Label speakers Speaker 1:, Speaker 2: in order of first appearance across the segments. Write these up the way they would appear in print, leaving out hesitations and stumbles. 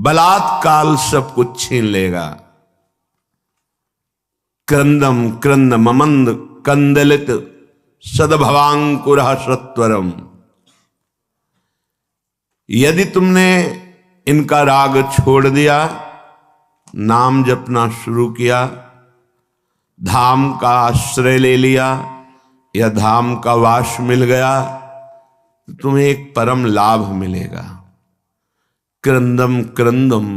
Speaker 1: बलात्काल सब कुछ छीन लेगा। क्रंदम क्रंद ममंद कंदलित सदभवांकुरः सत्वरम। यदि तुमने इनका राग छोड़ दिया, नाम जपना शुरू किया, धाम का आश्रय ले लिया या धाम का वास मिल गया, तो तुम्हें एक परम लाभ मिलेगा। क्रंदम क्रंदम,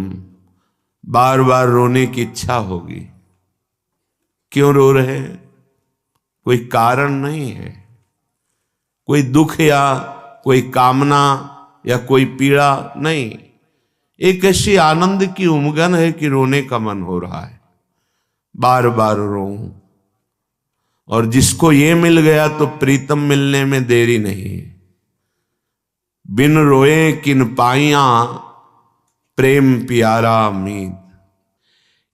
Speaker 1: बार बार रोने की इच्छा होगी। क्यों रो रहे हैं? कोई कारण नहीं है, कोई दुख या कोई कामना या कोई पीड़ा नहीं, एक ऐसी आनंद की उमगन है कि रोने का मन हो रहा है, बार बार रो। और जिसको ये मिल गया तो प्रीतम मिलने में देरी नहीं। बिन रोए किन पाइया प्रेम प्यारा मीत।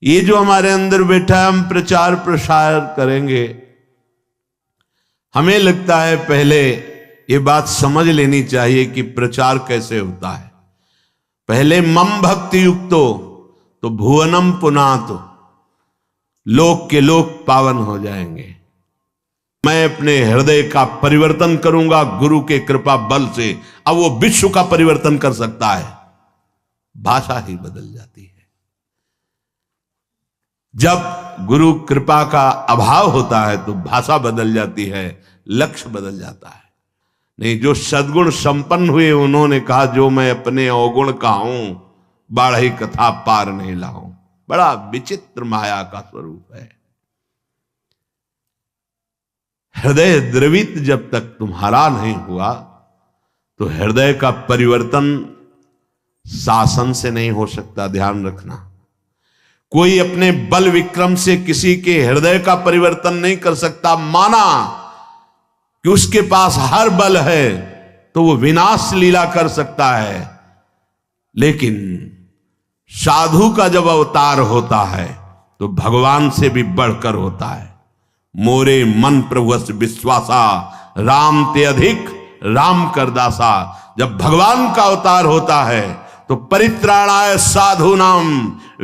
Speaker 1: ये जो हमारे अंदर बैठा है, हम प्रचार प्रसार करेंगे, हमें लगता है पहले ये बात समझ लेनी चाहिए कि प्रचार कैसे होता है। पहले मम भक्ति युक्तो तो भुवनम पुनातो, लोक के लोक पावन हो जाएंगे। मैं अपने हृदय का परिवर्तन करूंगा गुरु के कृपा बल से। अब वो विश्व का परिवर्तन कर सकता है, भाषा ही बदल जाती है। जब गुरु कृपा का अभाव होता है तो भाषा बदल जाती है, लक्ष्य बदल जाता है। नहीं, जो सद्गुण संपन्न हुए उन्होंने कहा, जो मैं अपने अवगुण का हूं, बाढ़ी कथा पार नहीं लाऊं। बड़ा विचित्र माया का स्वरूप है। हृदय द्रवित जब तक तुम्हारा नहीं हुआ तो हृदय का परिवर्तन शासन से नहीं हो सकता। ध्यान रखना, कोई अपने बल विक्रम से किसी के हृदय का परिवर्तन नहीं कर सकता। माना कि उसके पास हर बल है तो वो विनाश लीला कर सकता है, लेकिन साधु का जब अवतार होता है तो भगवान से भी बढ़कर होता है। मोरे मन प्रभुस विश्वासा, राम ते अधिक राम करदासा। जब भगवान का अवतार होता है तो परित्राणाय साधूनाम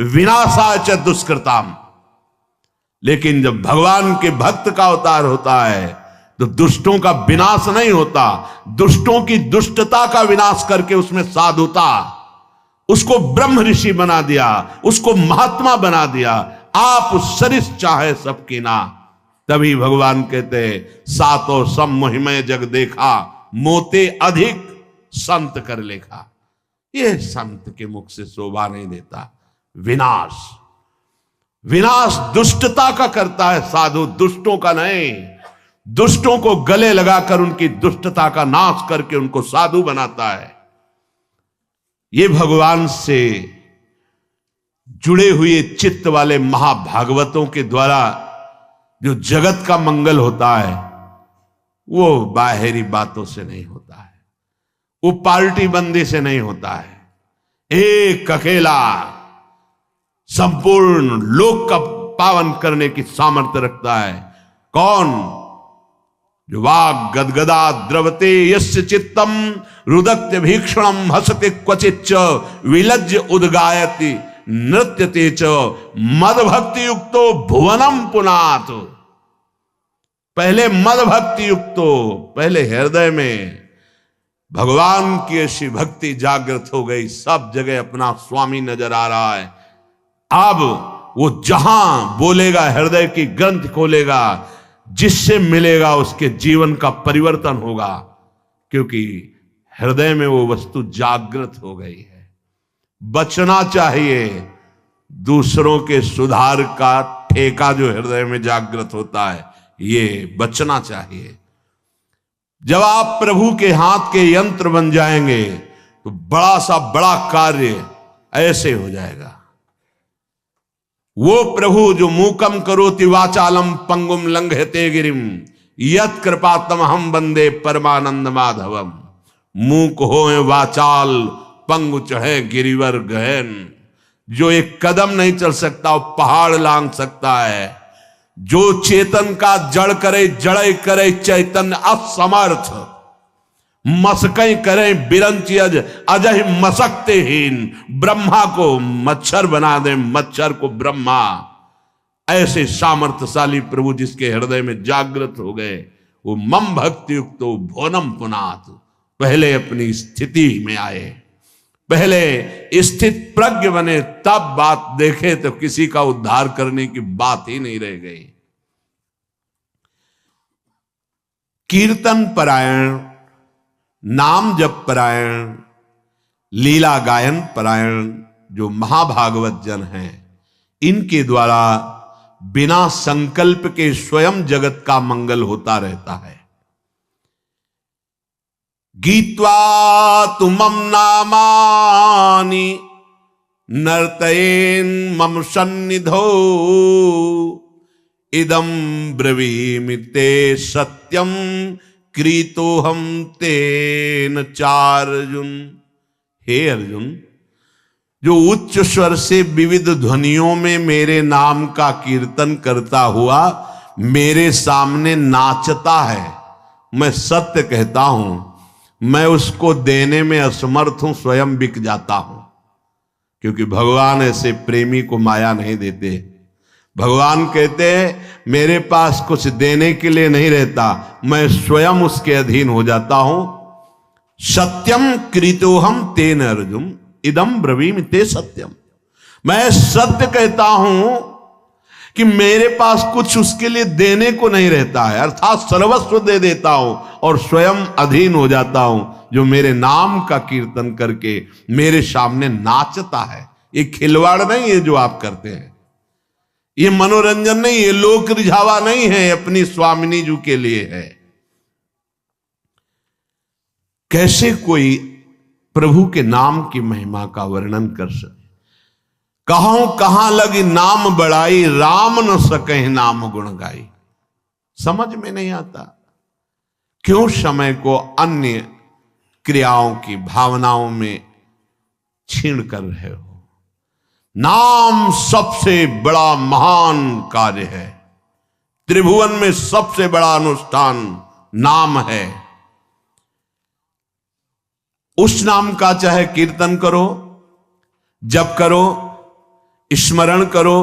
Speaker 1: विनाशाय च दुष्कृताम। लेकिन जब भगवान के भक्त का अवतार होता है तो दुष्टों का विनाश नहीं होता, दुष्टों की दुष्टता का विनाश करके उसमें साधुता, उसको ब्रह्म ऋषि बना दिया, उसको महात्मा बना दिया। आप सरिस चाहे सबकी ना। तभी भगवान कहते, सातो सम मोहिमय जग देखा, मोते अधिक संत कर लेखा। ये संत के मुख से शोभा नहीं देता। विनाश, विनाश दुष्टता का करता है साधु, दुष्टों का नहीं। दुष्टों को गले लगाकर उनकी दुष्टता का नाश करके उनको साधु बनाता है। ये भगवान से जुड़े हुए चित्त वाले महाभागवतों के द्वारा जो जगत का मंगल होता है वो बाहरी बातों से नहीं होता है, वो पार्टी बंदी से नहीं होता है। एक अकेला संपूर्ण लोक का पावन करने की सामर्थ्य रखता है। कौन? जो वाग गदगदा द्रवते यस्य चित्तम रुदत्य भीक्षणम हसते क्वचिच्च विलज्ज उद्गायति नृत्यते च मद भक्ति युक्तो भुवनम पुनात। पहले मद भक्ति युक्तो, पहले हृदय में भगवान की ऐसी भक्ति जागृत हो गई, सब जगह अपना स्वामी नजर आ रहा है। अब वो जहां बोलेगा, हृदय की ग्रंथ खोलेगा, जिससे मिलेगा उसके जीवन का परिवर्तन होगा, क्योंकि हृदय में वो वस्तु जागृत हो गई है। बचना चाहिए दूसरों के सुधार का ठेका जो हृदय में जागृत होता है, ये बचना चाहिए। जब आप प्रभु के हाथ के यंत्र बन जाएंगे तो बड़ा सा बड़ा कार्य ऐसे हो जाएगा। वो प्रभु जो मूकम करोति वाचालम पंगुम लंघयते गिरिम यत् कृपातम हम वंदे परमानंद माधवम। मूक होए वाचाल पंगु चढ़े गिरिवर गहन। जो एक कदम नहीं चल सकता वो पहाड़ लांग सकता है। जो चेतन का जड़ करे, जड़े करे चैतन्य असमर्थ। मसकें करें बिरंची अजय मसकते हीन, ब्रह्मा को मच्छर बना दें, मच्छर को ब्रह्मा। ऐसे सामर्थ्यशाली प्रभु जिसके हृदय में जागृत हो गए, वो मम भक्ति युक्त भोनम पुनात, पहले अपनी स्थिति में आए, पहले स्थित प्रज्ञ बने, तब बात देखे तो किसी का उद्धार करने की बात ही नहीं रह गई। कीर्तन परायण, नाम जप परायण, लीला गायन परायण जो महाभागवत जन हैं, इनके द्वारा बिना संकल्प के स्वयं जगत का मंगल होता रहता है। गीत्वा तुमम नामानि नर्तयेन मम सन्निधौ, इदं ब्रवीमि ते सत्यम क्रीतोहम तेन चार्जुन। हे अर्जुन, जो उच्च स्वर से विविध ध्वनियों में मेरे नाम का कीर्तन करता हुआ मेरे सामने नाचता है, मैं सत्य कहता हूं, मैं उसको देने में असमर्थ हूं, स्वयं बिक जाता हूं। क्योंकि भगवान ऐसे प्रेमी को माया नहीं देते। भगवान कहते हैं मेरे पास कुछ देने के लिए नहीं रहता, मैं स्वयं उसके अधीन हो जाता हूं। सत्यम कृतोहम तेन अर्जुन इदम ब्रवीमि ते सत्यम। मैं सत्य कहता हूं कि मेरे पास कुछ उसके लिए देने को नहीं रहता है, अर्थात सर्वस्व दे देता हूं और स्वयं अधीन हो जाता हूं, जो मेरे नाम का कीर्तन करके मेरे सामने नाचता है। ये खिलवाड़ नहीं है जो आप करते हैं, ये मनोरंजन नहीं है, लोक रिझावा नहीं है, अपनी स्वामिनी जी के लिए है। कैसे कोई प्रभु के नाम की महिमा का वर्णन कर सके? कहूं कहां लगी नाम बड़ाई, राम न सके नाम गुण गाई। समझ में नहीं आता, क्यों समय को अन्य क्रियाओं की भावनाओं में छीण कर रहे हो? नाम सबसे बड़ा महान कार्य है, त्रिभुवन में सबसे बड़ा अनुष्ठान नाम है। उस नाम का चाहे कीर्तन करो, जप करो, स्मरण करो,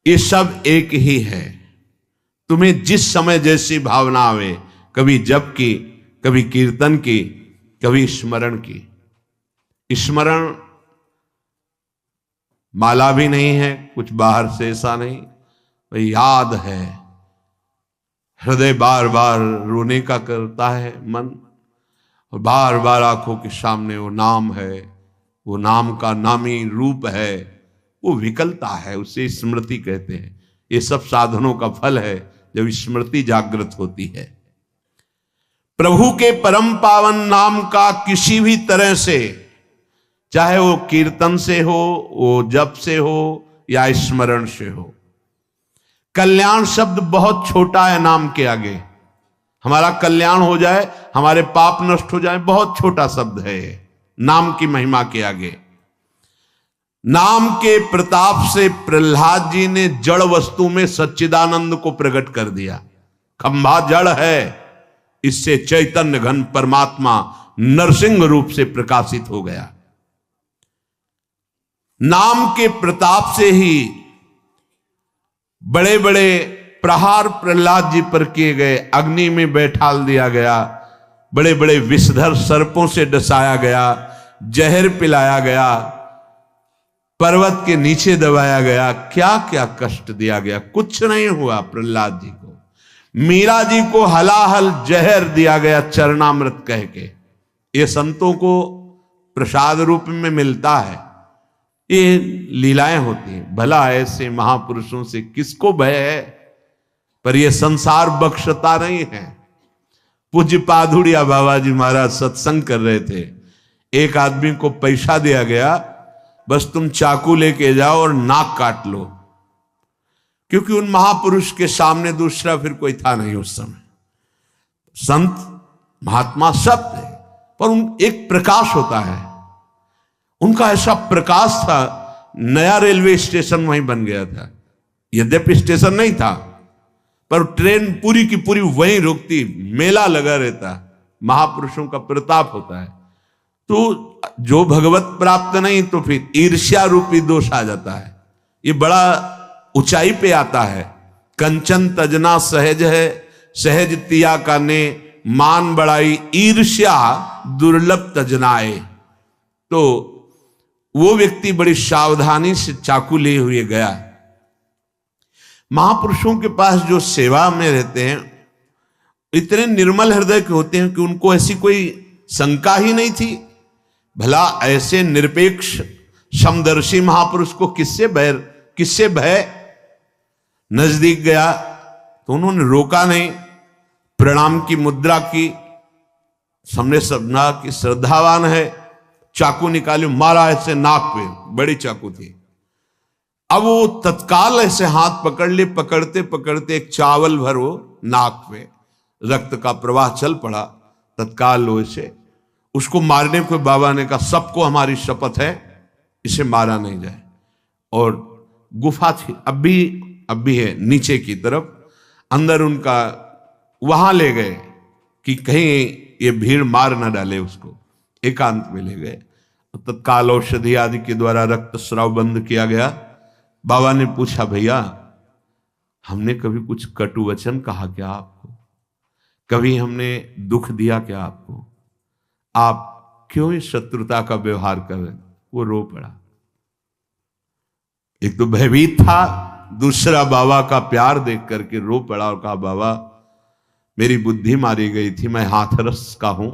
Speaker 1: ये सब एक ही है। तुम्हें जिस समय जैसी भावना आवे, कभी जप की, कभी कीर्तन की, कभी स्मरण की। स्मरण माला भी नहीं है, कुछ बाहर से ऐसा नहीं, वही याद है। हृदय बार बार रोने का करता है मन, और बार बार आंखों के सामने वो नाम है, वो नाम का नामी रूप है, वो विकलता है, उसे स्मृति कहते हैं। ये सब साधनों का फल है जब स्मृति जागृत होती है। प्रभु के परम पावन नाम का किसी भी तरह से, चाहे वो कीर्तन से हो, वो जप से हो या स्मरण से हो, कल्याण शब्द बहुत छोटा है नाम के आगे। हमारा कल्याण हो जाए, हमारे पाप नष्ट हो जाए, बहुत छोटा शब्द है नाम की महिमा के आगे। नाम के प्रताप से प्रहलाद जी ने जड़ वस्तु में सच्चिदानंद को प्रकट कर दिया। खंभा जड़ है, इससे चैतन्य घन परमात्मा नरसिंह रूप से प्रकाशित हो गया। नाम के प्रताप से ही बड़े बड़े प्रहार प्रहलाद जी पर किए गए, अग्नि में बैठाल दिया गया, बड़े बड़े विषधर सर्पों से डसाया गया, जहर पिलाया गया, पर्वत के नीचे दबाया गया, क्या क्या कष्ट दिया गया, कुछ नहीं हुआ प्रहलाद जी को। मीरा जी को हलाहल जहर दिया गया चरणामृत कह के। ये संतों को प्रसाद रूप में मिलता है, ये लीलाएं होती हैं। भला ऐसे महापुरुषों से किसको भय है, पर यह संसार बख्शता नहीं है। पूज्य पाधुड़िया बाबा जी महाराज सत्संग कर रहे थे, एक आदमी को पैसा दिया गया, बस तुम चाकू लेके जाओ और नाक काट लो, क्योंकि उन महापुरुष के सामने दूसरा फिर कोई था नहीं उस समय। संत महात्मा सब थे, पर एक प्रकाश होता है, उनका ऐसा प्रकाश था। नया रेलवे स्टेशन वहीं बन गया था, यद्यपि स्टेशन नहीं था, पर ट्रेन पूरी की पूरी वहीं रुकती, मेला लगा रहता, महापुरुषों का प्रताप होता है। तो जो भगवत प्राप्त नहीं तो फिर ईर्ष्या रूपी दोष आ जाता है। ये बड़ा ऊंचाई पे आता है। कंचन तजना सहज है, सहज तिया का ने मान बढ़ाई, ईर्ष्या दुर्लभ तजनाए। तो वो व्यक्ति बड़ी सावधानी से चाकू लिए हुए गया। महापुरुषों के पास जो सेवा में रहते हैं इतने निर्मल हृदय के होते हैं कि उनको ऐसी कोई शंका ही नहीं थी। भला ऐसे निरपेक्ष समदर्शी महापुरुष को किससे भय। नजदीक गया तो उन्होंने रोका नहीं, प्रणाम की मुद्रा की, सामने समझा कि श्रद्धावान है, चाकू निकाली, मारा ऐसे नाक पे, बड़ी चाकू थी। अब वो तत्काल ऐसे हाथ पकड़ ले, पकड़ते पकड़ते एक चावल भर वो नाक पे, रक्त का प्रवाह चल पड़ा। तत्काल वैसे उसको मारने को बाबा ने कहा, सबको हमारी शपथ है इसे मारा नहीं जाए। और गुफा थी, अब भी है नीचे की तरफ, अंदर उनका वहां ले गए कि कहीं ये भीड़ मार ना डाले उसको। एकांत में ले गए, तत्काल औषधि आदि के द्वारा रक्त स्राव बंद किया गया। बाबा ने पूछा, भैया हमने कभी कुछ कटु वचन कहा क्या आपको? कभी हमने दुख दिया क्या आपको? आप क्यों इस शत्रुता का व्यवहार कर रहे? वो रो पड़ा। एक तो भयभीत था, दूसरा बाबा का प्यार देख करके रो पड़ा और कहा, बाबा मेरी बुद्धि मारी गई थी, मैं हाथरस का हूं,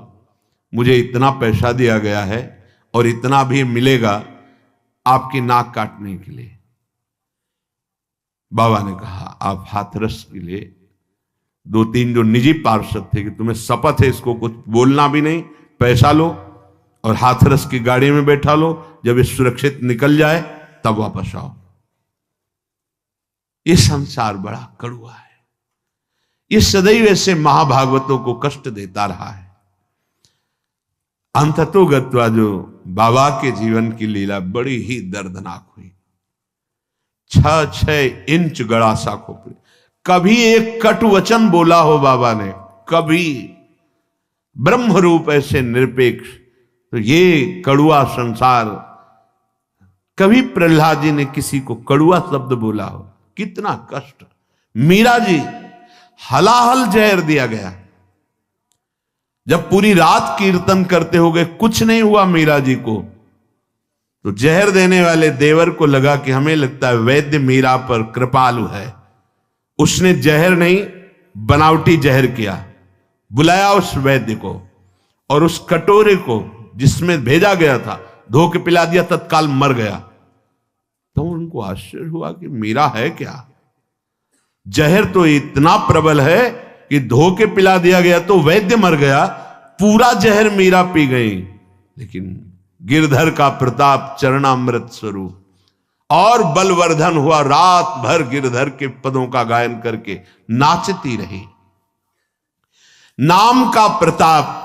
Speaker 1: मुझे इतना पैसा दिया गया है और इतना भी मिलेगा आपकी नाक काटने के लिए। बाबा ने कहा, आप हाथरस के लिए 2-3 जो निजी पार्षद थे कि तुम्हें शपथ है इसको कुछ बोलना भी नहीं, पैसा लो और हाथरस की गाड़ी में बैठा लो, जब ये सुरक्षित निकल जाए तब वापस आओ। ये संसार बड़ा कड़वा है, ये सदैव ऐसे महाभागवतों को कष्ट देता रहा है। अंततोगत्वा जो बाबा के जीवन की लीला बड़ी ही दर्दनाक हुई। 6-6 इंच गड़ा सा खोपड़ी, कभी एक कटु वचन बोला हो बाबा ने, कभी ब्रह्म रूप ऐसे निरपेक्ष, तो ये कड़ुआ संसार, कभी प्रहलाद जी ने किसी को कड़ुआ शब्द बोला हो? कितना कष्ट। मीरा जी हलाहल जहर दिया गया, जब पूरी रात कीर्तन करते हो गए कुछ नहीं हुआ मीरा जी को, तो जहर देने वाले देवर को लगा कि हमें लगता है वैद्य मीरा पर कृपालु है, उसने जहर नहीं बनावटी जहर किया, बुलाया उस वैद्य को और उस कटोरे को जिसमें भेजा गया था धो के पिला दिया, तत्काल मर गया। तो उनको आश्चर्य हुआ कि मीरा है क्या, जहर तो इतना प्रबल है कि धो के पिला दिया गया तो वैद्य मर गया, पूरा जहर मीरा पी गई। लेकिन गिरधर का प्रताप चरणामृत स्वरूप और बलवर्धन हुआ, रात भर गिरधर के पदों का गायन करके नाचती रही। नाम का प्रताप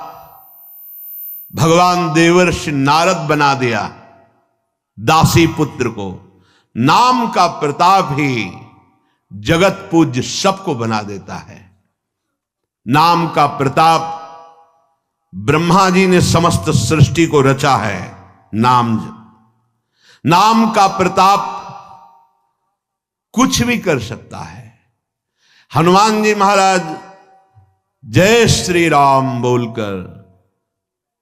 Speaker 1: भगवान देवर्षि नारद बना दिया दासी पुत्र को। नाम का प्रताप ही जगत पूज्य सबको बना देता है। नाम का प्रताप, ब्रह्मा जी ने समस्त सृष्टि को रचा है। नाम का प्रताप कुछ भी कर सकता है। हनुमान जी महाराज जय श्री राम बोलकर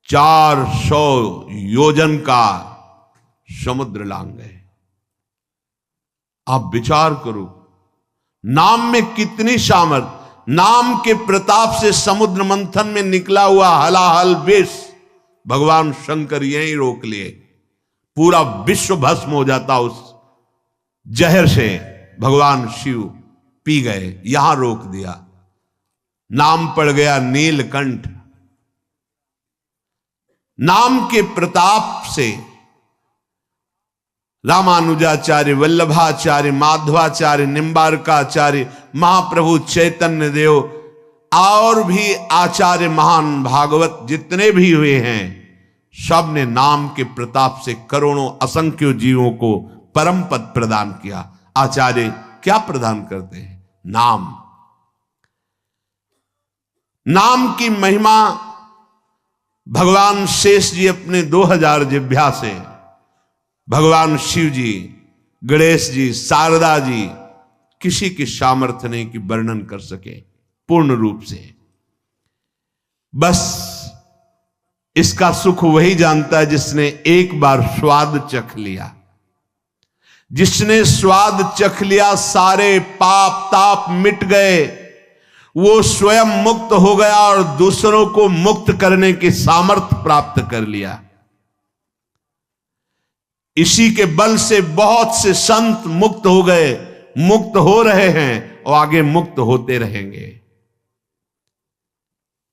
Speaker 1: 400 योजन का समुद्र लांग गए। आप विचार करो, नाम में कितनी सामर्थ। नाम के प्रताप से समुद्र मंथन में निकला हुआ हलाहल विष भगवान शंकर यहीं रोक लिए, पूरा विश्व भस्म हो जाता उस जहर से। भगवान शिव पी गए, यहां रोक दिया। नाम पड़ गया नीलकंठ। नाम के प्रताप से रामानुजाचार्य, वल्लभाचार्य, माधवाचार्य, निम्बारकाचार्य, महाप्रभु चैतन्य देव और भी आचार्य महान भागवत जितने भी हुए हैं, सब ने नाम के प्रताप से करोड़ों असंख्य जीवों को परम पद प्रदान किया। आचार्य क्या प्रदान करते हैं? नाम। नाम की महिमा भगवान शेष जी अपने 2000 जिह्वा से, भगवान शिव जी, गणेश जी, शारदा जी, किसी की सामर्थ्य नहीं कि वर्णन कर सके पूर्ण रूप से। बस इसका सुख वही जानता है जिसने एक बार स्वाद चख लिया। जिसने स्वाद चख लिया, सारे पाप ताप मिट गए, वो स्वयं मुक्त हो गया और दूसरों को मुक्त करने की सामर्थ्य प्राप्त कर लिया। इसी के बल से बहुत से संत मुक्त हो गए, मुक्त हो रहे हैं और आगे मुक्त होते रहेंगे।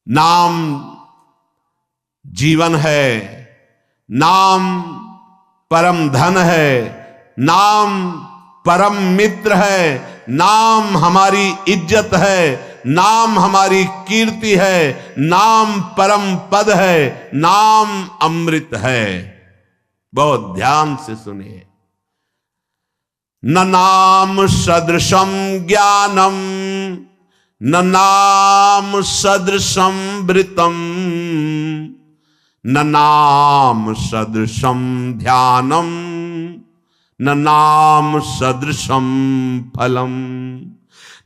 Speaker 1: नाम जीवन है, नाम परम धन है, नाम परम मित्र है, नाम हमारी इज्जत है, नाम हमारी कीर्ति है, नाम परम पद है, नाम अमृत है। बहुत ध्यान से सुनिए। न नाम सदृशम ज्ञानम, न नाम सदृशम वृतम, न नाम सदृशम ध्यानम, न नाम सदृशम फलम,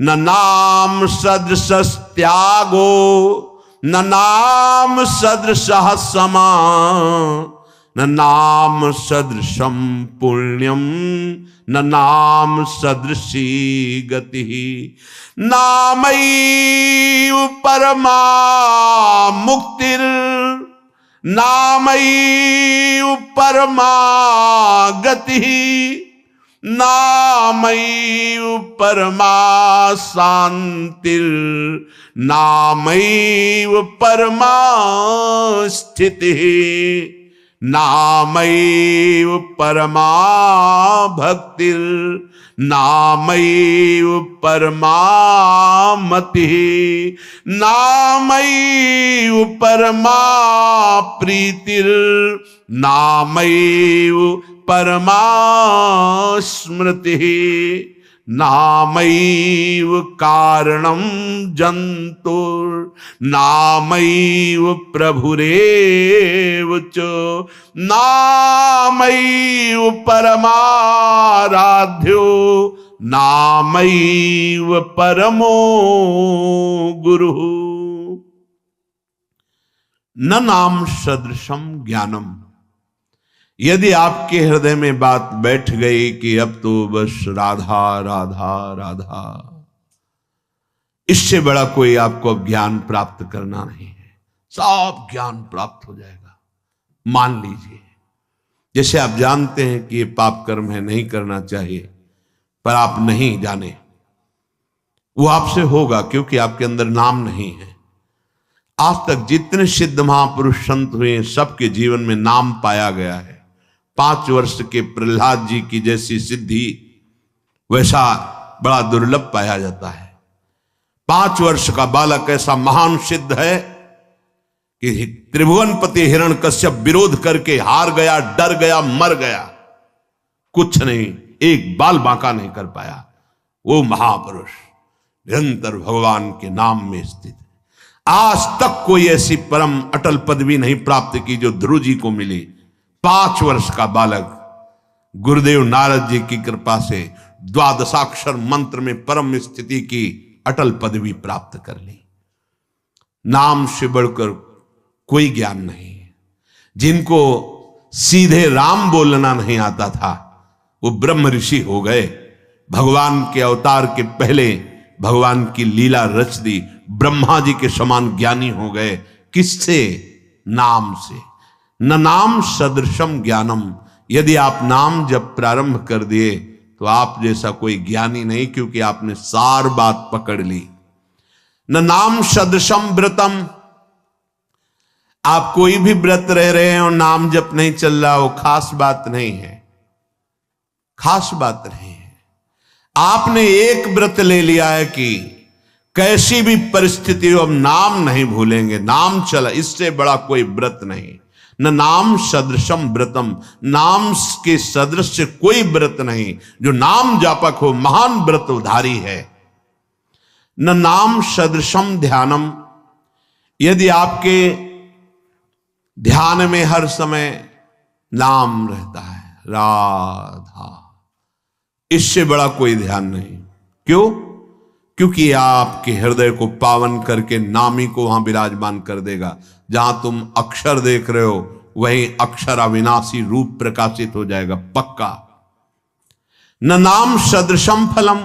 Speaker 1: न नाम सदृश त्यागो, न नाम सदृश समा, न नाम सदृशम पुण्यम, न नाम सदृशी गति। नामैव परमा मुक्तिर, नामैव परमा गति, नामैव परमा शांतिर, नामैव परमा स्थिति, नामैव परमा भक्तिर, नामैव परमा मतिः, नामैव परमा प्रीतिर, नामैव परमा स्मृतिः, नामैव कारणं जन्तुर्, नामैव प्रभुरेव च, नामैव परमाराध्यो, नामैव परमो गुरुः। न नाम सदृशम ज्ञानम। यदि आपके हृदय में बात बैठ गई कि अब तो बस राधा राधा राधा, इससे बड़ा कोई आपको अब ज्ञान प्राप्त करना नहीं है, सब ज्ञान प्राप्त हो जाएगा। मान लीजिए, जैसे आप जानते हैं कि ये पाप कर्म है, नहीं करना चाहिए, पर आप नहीं जाने, वो आपसे होगा क्योंकि आपके अंदर नाम नहीं है। आज तक जितने सिद्ध महापुरुष संत हुए, सबके जीवन में नाम पाया गया है। 5 वर्ष के प्रहलाद जी की जैसी सिद्धि वैसा बड़ा दुर्लभ पाया जाता है। 5 वर्ष का बालक ऐसा महान सिद्ध है कि त्रिभुवनपति हिरण्यकश्यप विरोध करके हार गया, डर गया, मर गया, कुछ नहीं, एक बाल बांका नहीं कर पाया। वो महापुरुष निरंतर भगवान के नाम में स्थित है। आज तक कोई ऐसी परम अटल पदवी नहीं प्राप्त की जो ध्रुव जी को मिली। 5 वर्ष का बालक गुरुदेव नारद जी की कृपा से 12 मंत्र में परम स्थिति की अटल पदवी प्राप्त कर ली। नाम से बढ़कर कोई ज्ञान नहीं है। जिनको सीधे राम बोलना नहीं आता था, वो ब्रह्म ऋषि हो गए। भगवान के अवतार के पहले भगवान की लीला रच दी, ब्रह्मा जी के समान ज्ञानी हो गए। किससे? नाम से। न नाम सदृशम ज्ञानम। यदि आप नाम जब प्रारंभ कर दिए तो आप जैसा कोई ज्ञानी नहीं, क्योंकि आपने सार बात पकड़ ली। न नाम सदृशम व्रतम। आप कोई भी व्रत रह रहे हैं और नाम जप नहीं चल रहा, वो खास बात नहीं है, खास बात नहीं है। आपने एक व्रत ले लिया है कि कैसी भी परिस्थिति हो हम नाम नहीं भूलेंगे, नाम चला, इससे बड़ा कोई व्रत नहीं। न नाम सदृशम व्रतम। नाम के सदृश कोई व्रत नहीं। जो नाम जापक हो महान व्रतधारी है। न नाम सदृशम ध्यानम। यदि आपके ध्यान में हर समय नाम रहता है, राधा। इससे बड़ा कोई ध्यान नहीं। क्यों? क्योंकि आपके हृदय को पावन करके नाम ही को वहां विराजमान कर देगा। जहां तुम अक्षर देख रहे हो वहीं अक्षर अविनाशी रूप प्रकाशित हो जाएगा, पक्का। न नाम सदृशम फलम।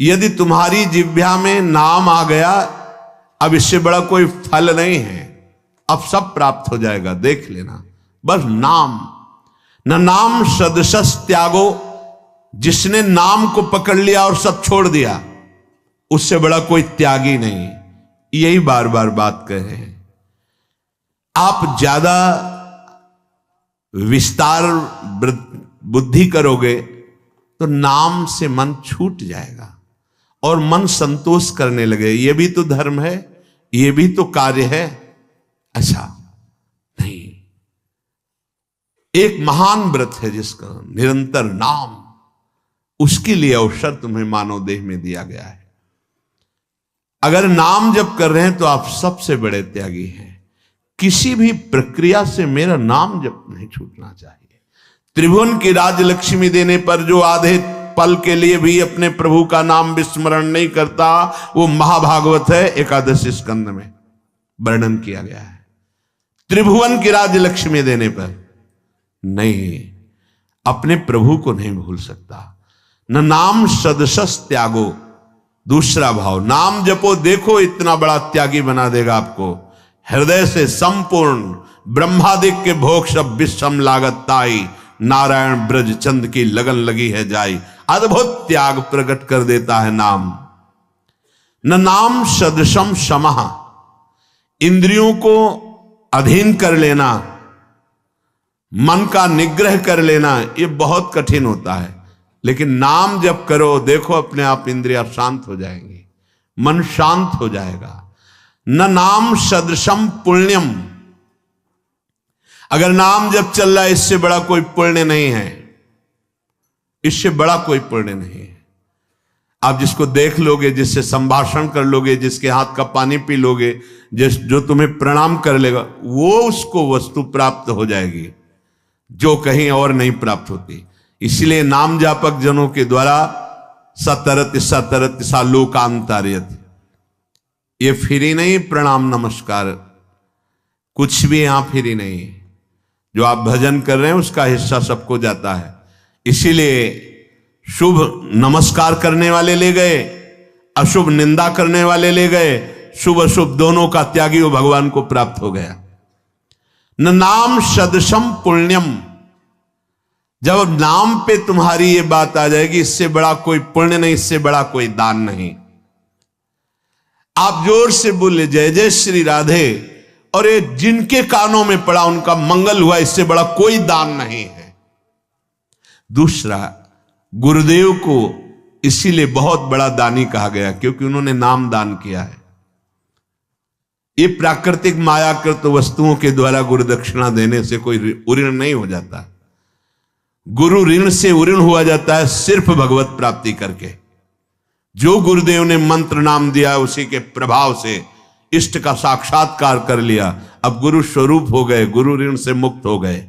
Speaker 1: यदि तुम्हारी जिह्वा में नाम आ गया, अब इससे बड़ा कोई फल नहीं है, अब सब प्राप्त हो जाएगा, देख लेना। बस नाम। न नाम सदृशस त्यागो। जिसने नाम को पकड़ लिया और सब छोड़ दिया, उससे बड़ा कोई त्यागी नहीं। यही बार बार बात कह रहे हैं। आप ज्यादा विस्तार बुद्धि करोगे तो नाम से मन छूट जाएगा और मन संतोष करने लगे, ये भी तो धर्म है, ये भी तो कार्य है। ऐसा नहीं। एक महान व्रत है जिसका निरंतर नाम, उसके लिए अवसर तुम्हें मानव देह में दिया गया है। अगर नाम जप कर रहे हैं तो आप सबसे बड़े त्यागी हैं। किसी भी प्रक्रिया से मेरा नाम जप नहीं छूटना चाहिए। त्रिभुवन की राजलक्ष्मी देने पर जो आधे पल के लिए भी अपने प्रभु का नाम विस्मरण नहीं करता, वो महाभागवत है, एकादश स्कंद में वर्णन किया गया है। त्रिभुवन की राजलक्ष्मी देने पर नहीं, अपने प्रभु को नहीं भूल सकता। न नाम सदसस त्यागो। दूसरा भाव, नाम जपो, देखो इतना बड़ा त्यागी बना देगा आपको। हृदय से संपूर्ण ब्रह्मादिक के भोग सब विषम लागत ताई, नारायण ब्रज चंद की लगन लगी है जाई। अद्भुत त्याग प्रकट कर देता है नाम। न नाम सदृशम शमः। इंद्रियों को अधीन कर लेना, मन का निग्रह कर लेना, यह बहुत कठिन होता है। लेकिन नाम जब करो, देखो अपने आप इंद्रियां शांत हो जाएंगी, मन शांत हो जाएगा। न नाम सदृशम पुण्यम। अगर नाम जब चल रहा है, इससे बड़ा कोई पुण्य नहीं है, इससे बड़ा कोई पुण्य नहीं है। आप जिसको देख लोगे, जिससे संभाषण कर लोगे, जिसके हाथ का पानी पी लोगे, जो तुम्हें प्रणाम कर लेगा, वो उसको वस्तु प्राप्त हो जाएगी जो कहीं और नहीं प्राप्त होती। इसलिए नाम जापक जनों के द्वारा सतरत सतरत सा लोकांतरियत, ये फ्री नहीं प्रणाम नमस्कार, कुछ भी यहां फ्री नहीं। जो आप भजन कर रहे हैं उसका हिस्सा सबको जाता है। इसीलिए शुभ नमस्कार करने वाले ले गए, अशुभ निंदा करने वाले ले गए, शुभ अशुभ दोनों का त्यागी वो भगवान को प्राप्त हो गया। न नाम सदृशम पुण्यम। जब नाम पे तुम्हारी ये बात आ जाएगी, इससे बड़ा कोई पुण्य नहीं, इससे बड़ा कोई दान नहीं। आप जोर से बोले जय जय श्री राधे, और ये जिनके कानों में पड़ा उनका मंगल हुआ, इससे बड़ा कोई दान नहीं है। दूसरा, गुरुदेव को इसीलिए बहुत बड़ा दानी कहा गया क्योंकि उन्होंने नाम दान किया है। ये प्राकृतिक मायाकृत वस्तुओं के द्वारा गुरु दक्षिणा देने से कोई ऋण नहीं हो जाता। गुरु ऋण से उऋण हुआ जाता है सिर्फ भगवत प्राप्ति करके। जो गुरुदेव ने मंत्र नाम दिया, उसी के प्रभाव से इष्ट का साक्षात्कार कर लिया, अब गुरु स्वरूप हो गए, गुरु ऋण से मुक्त हो गए।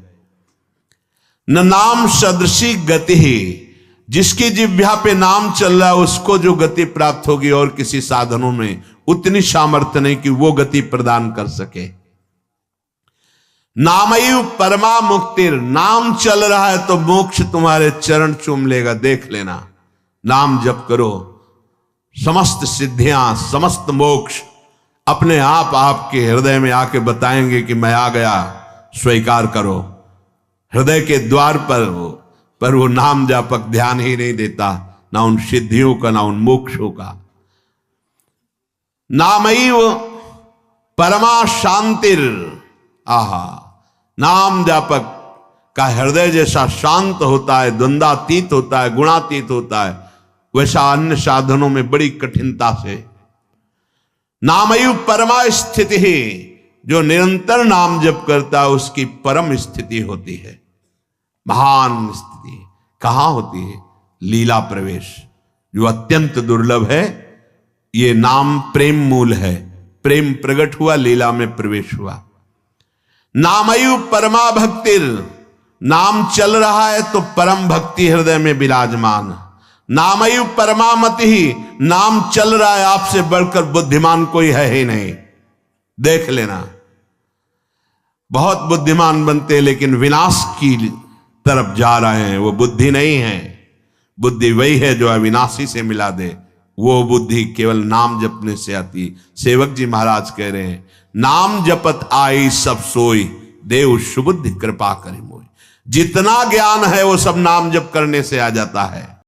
Speaker 1: न नाम सदृशी गति ही। जिसकी जिह्वा पे नाम चल रहा है उसको जो गति प्राप्त होगी, और किसी साधनों में उतनी सामर्थ्य नहीं कि वो गति प्रदान कर सके। नामयु परमा मुक्तिर। नाम चल रहा है तो मोक्ष तुम्हारे चरण चूम लेगा, देख लेना। नाम जप करो, समस्त सिद्धियां, समस्त मोक्ष अपने आप आपके हृदय में आके बताएंगे कि मैं आ गया, स्वीकार करो। हृदय के द्वार पर वो नाम जापक ध्यान ही नहीं देता, ना उन सिद्धियों का, ना उन मोक्षों का। नामैव परमा शांतिर। आहा, नाम जापक का हृदय जैसा शांत होता है, द्वंद्वातीत होता है, गुणातीत होता है, वैसा अन्य साधनों में बड़ी कठिनता से। नामयु परमा स्थिति ही। जो निरंतर नाम जप करता है उसकी परम स्थिति होती है, महान स्थिति। कहां होती है? लीला प्रवेश, जो अत्यंत दुर्लभ है। ये नाम प्रेम मूल है, प्रेम प्रकट हुआ, लीला में प्रवेश हुआ। नामयु परमा भक्तिर, नाम चल रहा है तो परम भक्ति हृदय में विराजमान। नामयु परमामति ही, नाम चल रहा है, आपसे बढ़कर बुद्धिमान कोई है ही नहीं। देख लेना, बहुत बुद्धिमान बनते लेकिन विनाश की तरफ जा रहे हैं। वो बुद्धि नहीं है, बुद्धि वही है जो अविनाशी से मिला दे। वो बुद्धि केवल नाम जपने से आती। सेवक जी महाराज कह रहे हैं, नाम जपत आई सब सोई, देव सुबुद्धि कृपा करी मोई। जितना ज्ञान है वो सब नाम जप करने से आ जाता है।